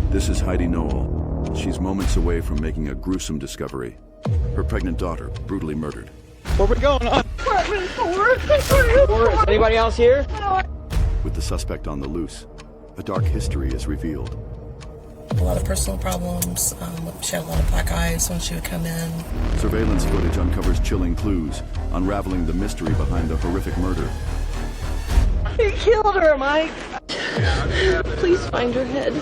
This is Heidi Noel. She's moments away from making a gruesome discovery. Her pregnant daughter, brutally murdered. Where we going on? Apartment 4. Is anybody else here? With the suspect on the loose, a dark history is revealed. A lot of personal problems. She had a lot of black eyes when she would come in. Surveillance footage uncovers chilling clues, unraveling the mystery behind the horrific murder. He killed her, Mike. Please find her head.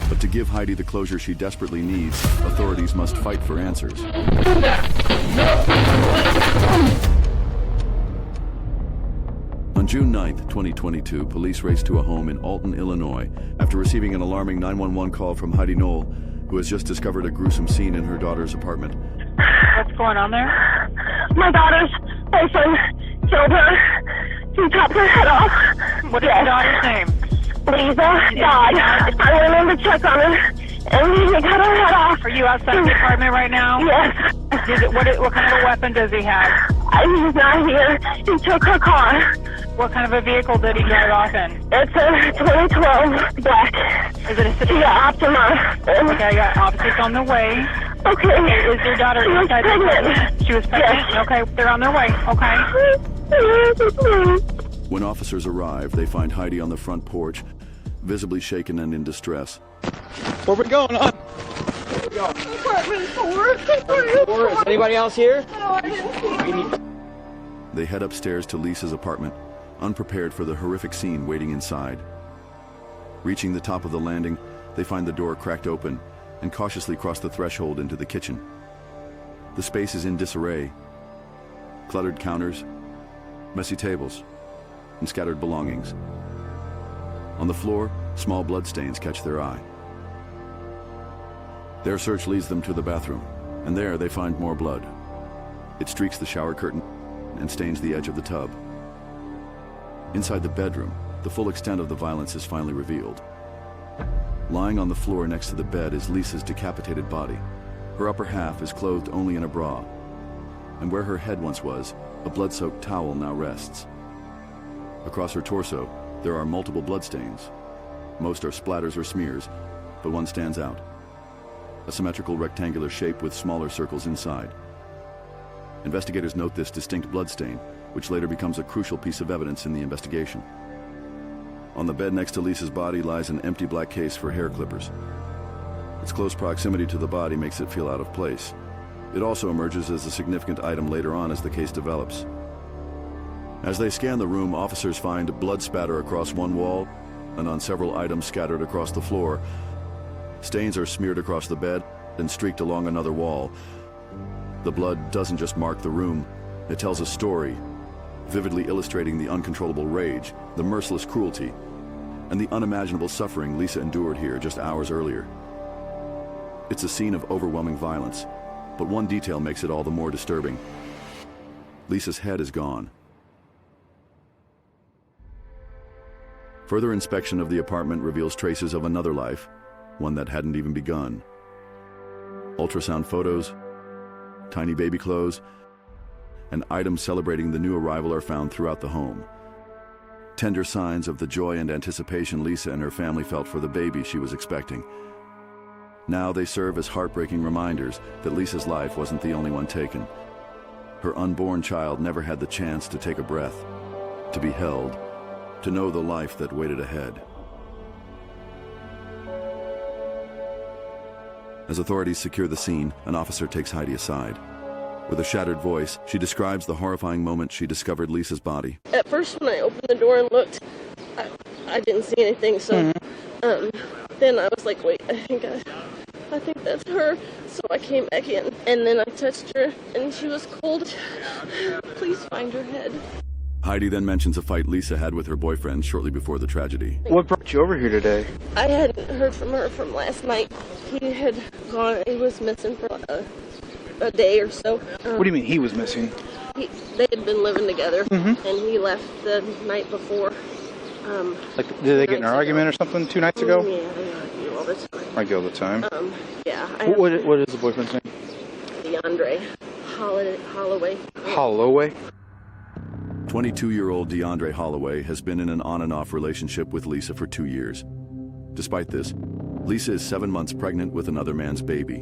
But to give Heidi the closure she desperately needs, authorities must fight for answers. On June 9th, 2022, police raced to a home in Alton, Illinois, after receiving an alarming 911 call from Heidi Noel, who has just discovered a gruesome scene in her daughter's apartment. What's going on there? My daughter's boyfriend killed her. He chopped her head off. What is your daughter's name? Liese Dodd. I went in to check on her, and he cut her head off. Are you outside the apartment right now? Yes. What kind of a weapon does he have? He's not here. He took her car. What kind of a vehicle did he drive off in? It's a 2012 black. Is it a city? Yeah, Optima. Okay, I got officers on the way. Okay. Is your daughter She was inside pregnant. She was pregnant? Yes. Okay, they're on their way. Okay. When officers arrive, they find Heidi on the front porch, visibly shaken and in distress. Where we going on? Apartment 4. Is anybody else here? No, I didn't see. They head upstairs to Lisa's apartment, unprepared for the horrific scene waiting inside. Reaching the top of the landing, they find the door cracked open and cautiously cross the threshold into the kitchen. The space is in disarray. Cluttered counters, messy tables, and scattered belongings. On the floor, small bloodstains catch their eye. Their search leads them to the bathroom, and there they find more blood. It streaks the shower curtain and stains the edge of the tub. Inside the bedroom, the full extent of the violence is finally revealed. Lying on the floor next to the bed is Lisa's decapitated body. Her upper half is clothed only in a bra, and where her head once was, a blood-soaked towel now rests. Across her torso, there are multiple bloodstains. Most are splatters or smears, but one stands out. A symmetrical rectangular shape with smaller circles inside. Investigators note this distinct bloodstain, which later becomes a crucial piece of evidence in the investigation. On the bed next to Lisa's body lies an empty black case for hair clippers. Its close proximity to the body makes it feel out of place. It also emerges as a significant item later on as the case develops. As they scan the room, officers find blood spatter across one wall and on several items scattered across the floor. Stains are smeared across the bed and streaked along another wall. The blood doesn't just mark the room, it tells a story, vividly illustrating the uncontrollable rage, the merciless cruelty, and the unimaginable suffering Lisa endured here just hours earlier. It's a scene of overwhelming violence, but one detail makes it all the more disturbing. Lisa's head is gone. Further inspection of the apartment reveals traces of another life, one that hadn't even begun. Ultrasound photos, tiny baby clothes, and items celebrating the new arrival are found throughout the home. Tender signs of the joy and anticipation Lisa and her family felt for the baby she was expecting. Now they serve as heartbreaking reminders that Lisa's life wasn't the only one taken. Her unborn child never had the chance to take a breath, to be held, to know the life that waited ahead. As authorities secure the scene, an officer takes Heidi aside. With a shattered voice, she describes the horrifying moment she discovered Lisa's body. At first, when I opened the door and looked, I didn't see anything, so then I was like, wait, I think that's her. So I came back in, and then I touched her, and she was cold. Please find her head. Heidi then mentions a fight Lisa had with her boyfriend shortly before the tragedy. What brought you over here today? I hadn't heard from her from last night. He had gone, he was missing for a day or so. What do you mean he was missing? They had been living together, and he left the night before. Did they get in an argument or something 2 nights ago? Yeah, they argue all the time. Argue all the time? Yeah. What is the boyfriend's name? Deundrea Holloway. Holloway? 22-year-old Deundrea Holloway has been in an on-and-off relationship with Lisa for 2 years. Despite this, Liese is 7 months pregnant with another man's baby,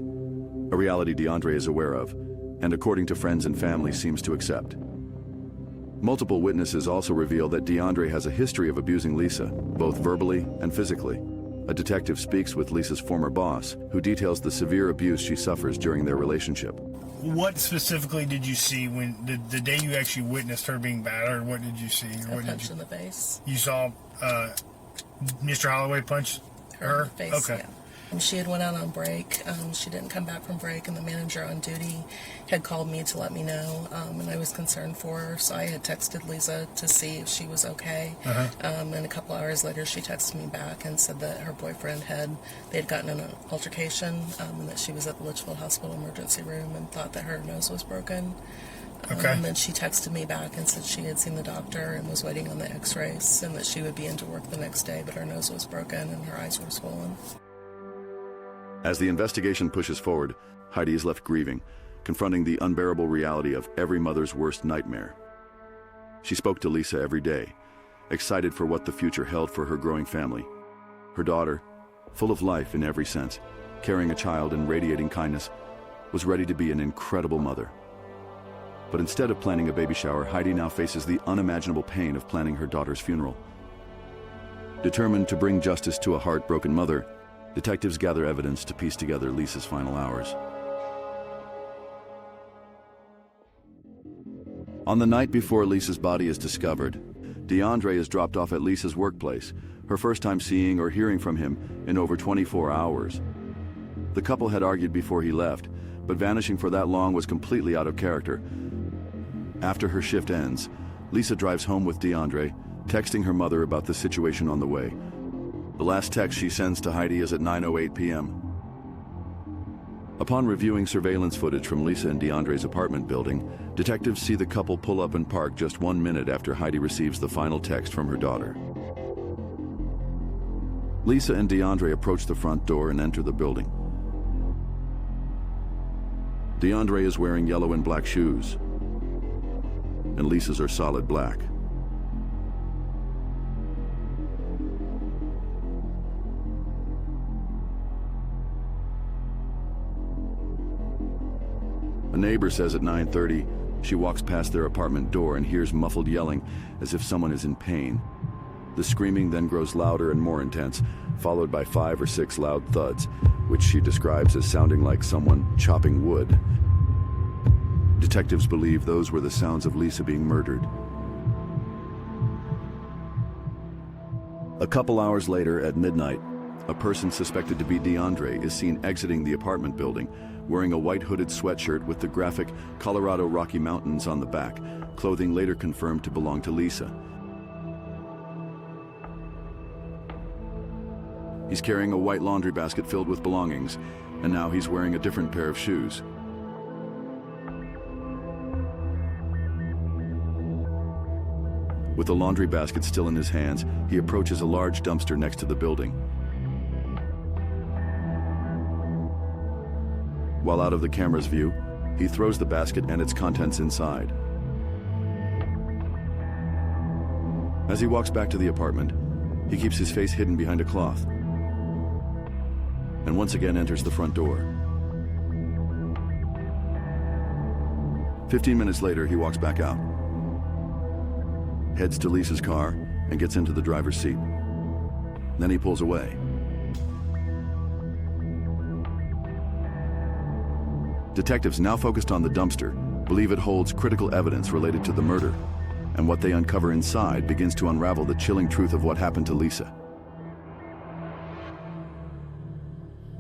a reality Deundrea is aware of, and according to friends and family seems to accept. Multiple witnesses also reveal that Deundrea has a history of abusing Liese, both verbally and physically. A detective speaks with Lisa's former boss, who details the severe abuse she suffers during their relationship. What specifically did you see when the day you actually witnessed her being battered? What did you see? A punch in the face. You saw Mr. Holloway punch her? In the face, okay. Yeah. She had went out on break. She didn't come back from break, and the manager on duty had called me to let me know, and I was concerned for her, so I had texted Liese to see if she was okay. And a couple hours later, she texted me back and said that her boyfriend they had gotten in an altercation, and that she was at the Litchfield Hospital emergency room and thought that her nose was broken. And then she texted me back and said she had seen the doctor and was waiting on the x-rays, and that she would be into work the next day, but her nose was broken and her eyes were swollen. As the investigation pushes forward, Heidi is left grieving, confronting the unbearable reality of every mother's worst nightmare. She spoke to Liese every day, excited for what the future held for her growing family. Her daughter, full of life in every sense, carrying a child and radiating kindness, was ready to be an incredible mother. But instead of planning a baby shower, Heidi now faces the unimaginable pain of planning her daughter's funeral. Determined to bring justice to a heartbroken mother, detectives gather evidence to piece together Liese's final hours. On the night before Liese's body is discovered, Deundrea is dropped off at Liese's workplace, her first time seeing or hearing from him in over 24 hours. The couple had argued before he left, but vanishing for that long was completely out of character. After her shift ends, Liese drives home with Deundrea, texting her mother about the situation on the way. The last text she sends to Heidi is at 9:08 p.m. Upon reviewing surveillance footage from Liese and Deundrea's apartment building, detectives see the couple pull up and park just 1 minute after Heidi receives the final text from her daughter. Liese and Deundrea approach the front door and enter the building. Deundrea is wearing yellow and black shoes, and Liese's are solid black. A neighbor says at 9:30, she walks past their apartment door and hears muffled yelling as if someone is in pain. The screaming then grows louder and more intense, followed by 5 or 6 loud thuds, which she describes as sounding like someone chopping wood. Detectives believe those were the sounds of Liese being murdered. A couple hours later, at midnight, a person suspected to be Deundrea is seen exiting the apartment building, wearing a white hooded sweatshirt with the graphic Colorado Rocky Mountains on the back, clothing later confirmed to belong to Liese. He's carrying a white laundry basket filled with belongings, and now he's wearing a different pair of shoes. With the laundry basket still in his hands, he approaches a large dumpster next to the building. While out of the camera's view, he throws the basket and its contents inside. As he walks back to the apartment, he keeps his face hidden behind a cloth, and once again enters the front door. 15 minutes later, he walks back out, heads to Liese's car, and gets into the driver's seat. Then he pulls away. Detectives, now focused on the dumpster, believe it holds critical evidence related to the murder, and what they uncover inside begins to unravel the chilling truth of what happened to Liese.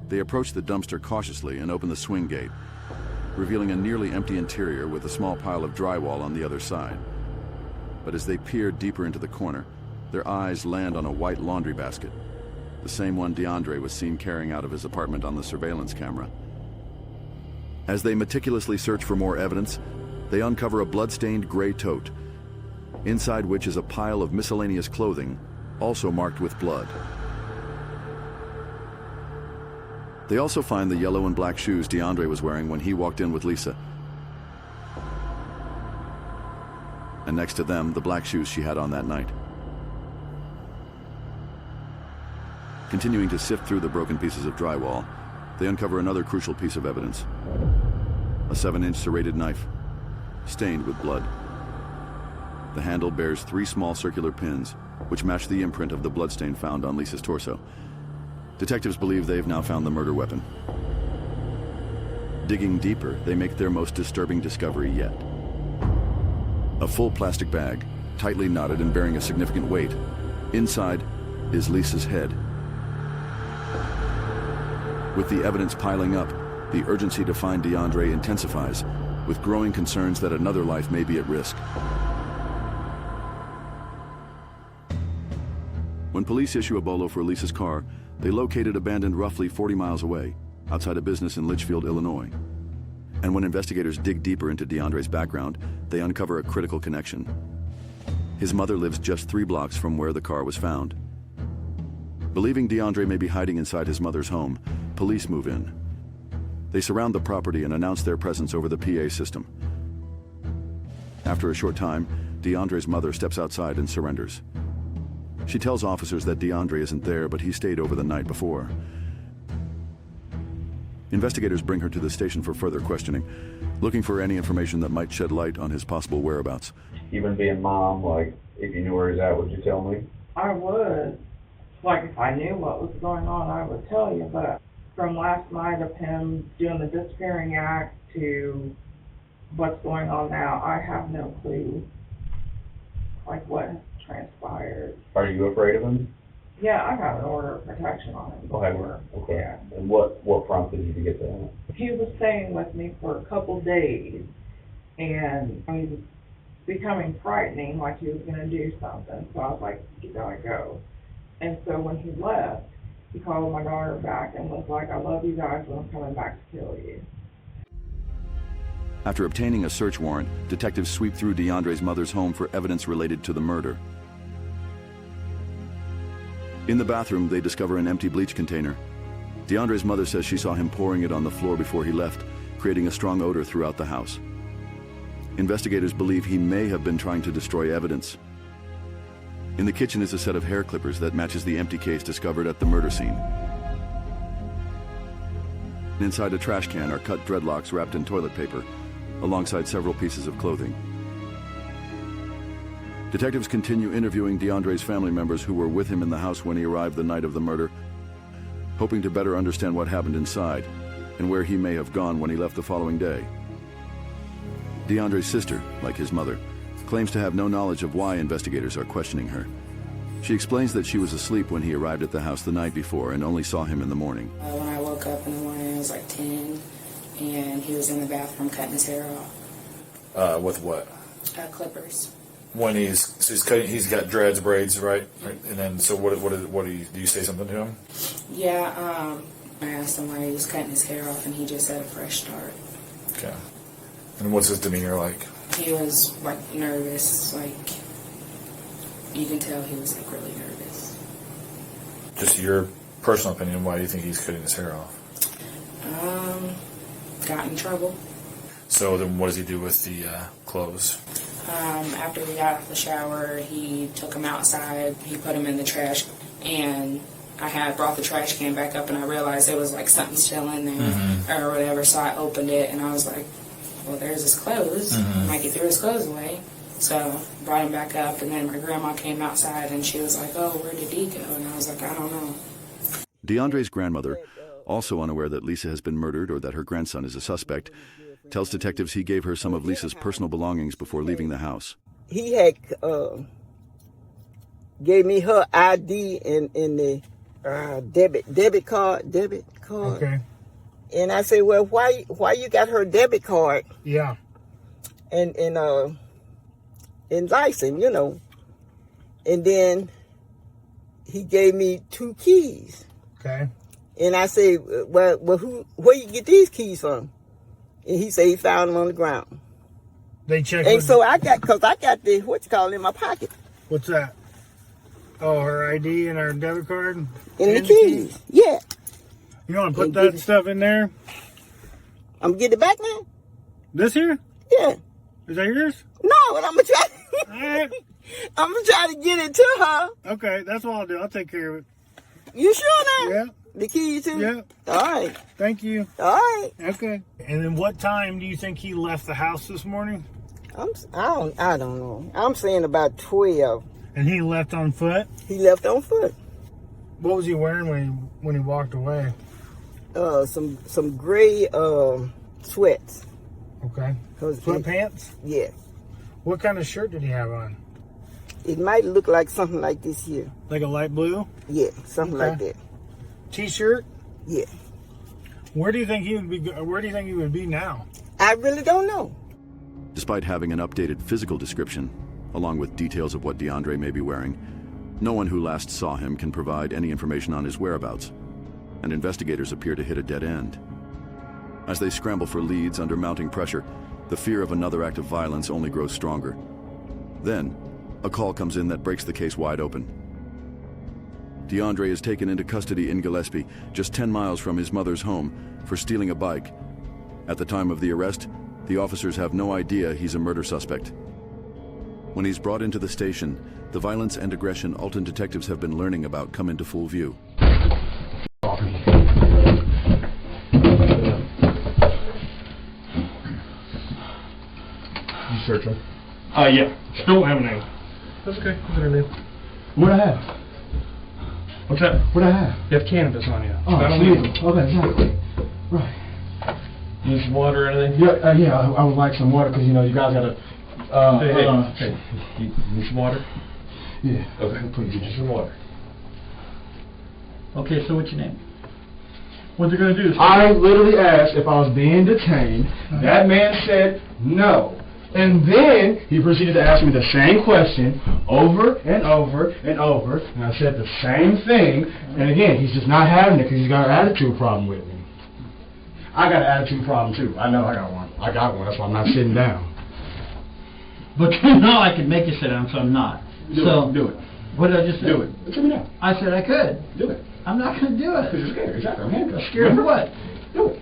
They approach the dumpster cautiously and open the swing gate, revealing a nearly empty interior with a small pile of drywall on the other side. But as they peer deeper into the corner, their eyes land on a white laundry basket, the same one Deundrea was seen carrying out of his apartment on the surveillance camera. As they meticulously search for more evidence, they uncover a blood-stained gray tote, inside which is a pile of miscellaneous clothing, also marked with blood. They also find the yellow and black shoes Deundrea was wearing when he walked in with Liese. And next to them, the black shoes she had on that night. Continuing to sift through the broken pieces of drywall, they uncover another crucial piece of evidence. A 7-inch serrated knife, stained with blood. The handle bears 3 small circular pins, which match the imprint of the bloodstain found on Lisa's torso. Detectives believe they've now found the murder weapon. Digging deeper, they make their most disturbing discovery yet. A full plastic bag, tightly knotted and bearing a significant weight. Inside is Lisa's head. With the evidence piling up, the urgency to find Deundrea intensifies, with growing concerns that another life may be at risk. When police issue a bolo for Lisa's car, they locate it abandoned roughly 40 miles away, outside a business in Litchfield, Illinois. And when investigators dig deeper into Deundrea's background, they uncover a critical connection. His mother lives just 3 blocks from where the car was found. Believing Deundrea may be hiding inside his mother's home, police move in. They surround the property and announce their presence over the PA system. After a short time, Deundrea's mother steps outside and surrenders. She tells officers that Deundrea isn't there, but he stayed over the night before. Investigators bring her to the station for further questioning, looking for any information that might shed light on his possible whereabouts. Even being mom, like, if you knew where he's at, would you tell me? I would. Like, if I knew what was going on, I would tell you, but from last night of him doing the disappearing act to what's going on now, I have no clue, like, what has transpired. Are you afraid of him? Yeah, I have an order of protection on him. Okay. Yeah. And what prompted you to get that? He was staying with me for a couple days, and he was becoming frightening, like he was going to do something, so I was like, you gotta go. And so when he left, he called my daughter back and was like, I love you guys, but I'm coming back to kill you. After obtaining a search warrant, detectives sweep through Deundrea's mother's home for evidence related to the murder. In the bathroom, they discover an empty bleach container. Deundrea's mother says she saw him pouring it on the floor before he left, creating a strong odor throughout the house. Investigators believe he may have been trying to destroy evidence. In the kitchen is a set of hair clippers that matches the empty case discovered at the murder scene. Inside a trash can are cut dreadlocks wrapped in toilet paper, alongside several pieces of clothing. Detectives continue interviewing Deundrea's family members who were with him in the house when he arrived the night of the murder, hoping to better understand what happened inside and where he may have gone when he left the following day. Deundrea's sister, like his mother, claims to have no knowledge of why investigators are questioning her. She explains that she was asleep when he arrived at the house the night before and only saw him in the morning. When I woke up in the morning, it was like 10, and he was in the bathroom cutting his hair off. With what? Clippers. When he's got dreads, braids, right? And then, so what do you say something to him? Yeah, I asked him why he was cutting his hair off, and he just said a fresh start. Okay. And what's his demeanor like? He was, like, nervous, like, you can tell he was, like, really nervous. Just your personal opinion, why do you think he's cutting his hair off? Got in trouble. So then what does he do with the clothes? After we got out of the shower, he took them outside, he put them in the trash, and I had brought the trash can back up, and I realized there was, like, something still in there, or whatever, so I opened it, and I was like, well, there's his clothes. Like, he threw his clothes away. So brought him back up, and then my grandma came outside, and she was like, oh, where did he go? And I was like, I don't know. Deundrea's grandmother, also unaware that Lisa has been murdered or that her grandson is a suspect, tells detectives he gave her some of Lisa's personal belongings before leaving the house. He had gave me her ID in the debit card. Okay. And I said, well, why you got her debit card? Yeah. And license, you know. And then he gave me 2 keys. Okay. And I said, well, where you get these keys from? And he said he found them on the ground. They checked. And so I got the, what you call it, in my pocket. What's that? Oh, her ID and her debit card? And the keys. Yeah. You want to put that stuff in there? I'm going to get it back now? This here? Yeah. Is that yours? No, but I'm going to try. All right. I'm going to try to get it to her. Okay, that's what I'll do. I'll take care of it. You sure now? Yeah. The key too? Yeah. All right. Thank you. All right. Okay. And then what time do you think he left the house this morning? I don't know. I'm saying about 12. And he left on foot? He left on foot. What was he wearing when he walked away? Some gray sweats. Okay. Sweatpants? Yeah. What kind of shirt did he have on? It might look like something like this here. Like a light blue? Yeah, something like that. T-shirt? Yeah. Where do you think he would be? Where do you think he would be now? I really don't know. Despite having an updated physical description, along with details of what Deundrea may be wearing, no one who last saw him can provide any information on his whereabouts, and investigators appear to hit a dead end. As they scramble for leads under mounting pressure, the fear of another act of violence only grows stronger. Then, a call comes in that breaks the case wide open. Deundrea is taken into custody in Gillespie, just 10 miles from his mother's home, for stealing a bike. At the time of the arrest, the officers have no idea he's a murder suspect. When he's brought into the station, the violence and aggression Alton detectives have been learning about come into full view. You search him? Yeah. Still don't have a name. That's okay. What's her name? What'd I have? What's that? What'd I have? You have cannabis on you. Oh, That'll sweet. leave. Okay, exactly. Right. Need some water or anything? Yeah, I would like some water because, you guys got to... Hey, you need some water? Yeah. Okay, please, get you some water. Okay, so what's your name? What's it going to do? I literally asked if I was being detained. That man said no. And then he proceeded to ask me the same question over and over and over. And I said the same thing. And again, he's just not having it because he's got an attitude problem with me. I got an attitude problem too. I know I got one. I got one. That's why I'm not sitting down. But you know I can make you sit down, so I'm not. Do it. What did I just say? Do it. Sit me down. I said I could. Do it. I'm not going to do it. Because you're scared. Exactly. I'm handcuffed. Scared of what? Do it.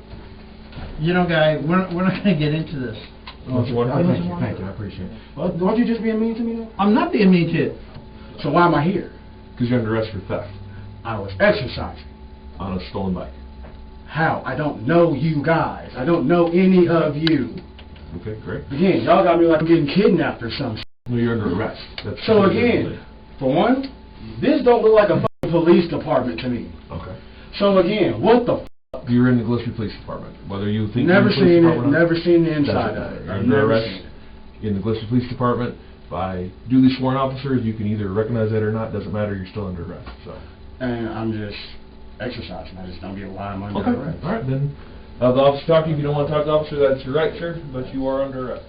You know, guy, we're not going to get into this. Thank you. I appreciate it. Well, aren't you just being mean to me though? I'm not being mean to you. So why am I here? Because you're under arrest for theft. I was exercising. On a stolen bike. How? I don't know you guys. I don't know any of you. Okay, great. Again, y'all got me like I'm getting kidnapped or something. No, you're under arrest. So again, for one, this don't look like a fucking police department to me. Okay. So again, what the You're in the Gillespie Police Department. Whether you think never you're in the police seen it, department never seen the inside of it. You're I've under never arrest seen it. in the Gillespie Police Department by duly sworn officers. You can either recognize that or not. Doesn't matter. You're still under arrest. So. And I'm just exercising. I just don't get why I'm under Okay. arrest. All right, then. The officer talk to you. If you don't want to talk to the officer, that's your right, sir. But you are under arrest.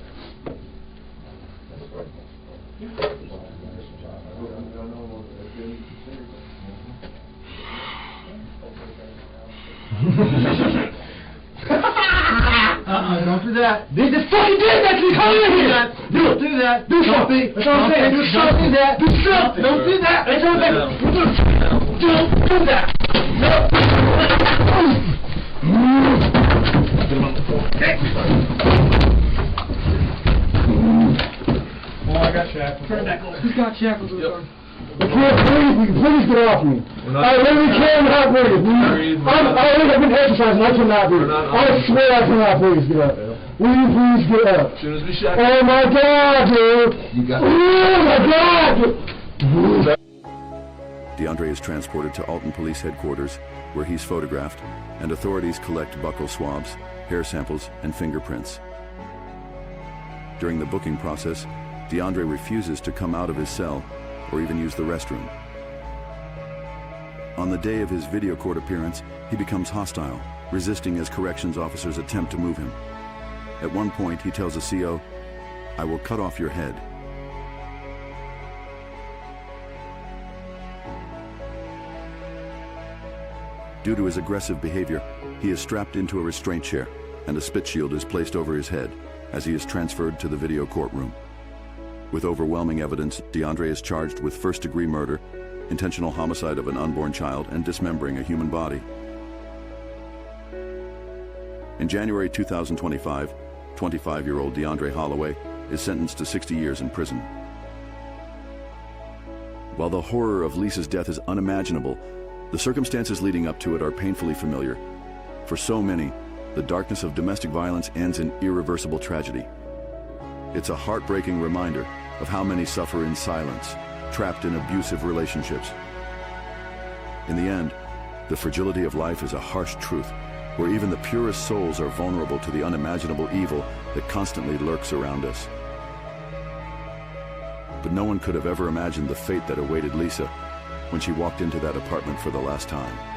Don't do that. They just fucking did that to me. Come in here. Don't do that. Do something. That's what I'm saying. Do something. Do something. Don't do that. That's what I'm saying. Don't do that. Oh, I got shackles. Turn back over. Who's got shackles? Please get off me. I really cannot breathe. I've been exercising. I cannot breathe. I swear I cannot breathe. Get up. Will you please get up? As soon as we shack. Oh my God, dude. You got it. Oh my God. Deundrea is transported to Alton Police Headquarters, where he's photographed, and authorities collect buccal swabs, hair samples, and fingerprints. During the booking process, Deundrea refuses to come out of his cell or even use the restroom. On the day of his video court appearance, he becomes hostile, resisting as corrections officers attempt to move him. At one point, he tells a CO, "I will cut off your head." Due to his aggressive behavior, he is strapped into a restraint chair, and a spit shield is placed over his head as he is transferred to the video courtroom. With overwhelming evidence, Deundrea is charged with first-degree murder, intentional homicide of an unborn child, and dismembering a human body. In January 2025, 25-year-old Deundrea Holloway is sentenced to 60 years in prison. While the horror of Liese's death is unimaginable, The circumstances leading up to it are painfully familiar. For so many, the darkness of domestic violence ends in irreversible tragedy. It's a heartbreaking reminder of how many suffer in silence, trapped in abusive relationships. In the end, the fragility of life is a harsh truth, where even the purest souls are vulnerable to the unimaginable evil that constantly lurks around us. But no one could have ever imagined the fate that awaited Liese when she walked into that apartment for the last time.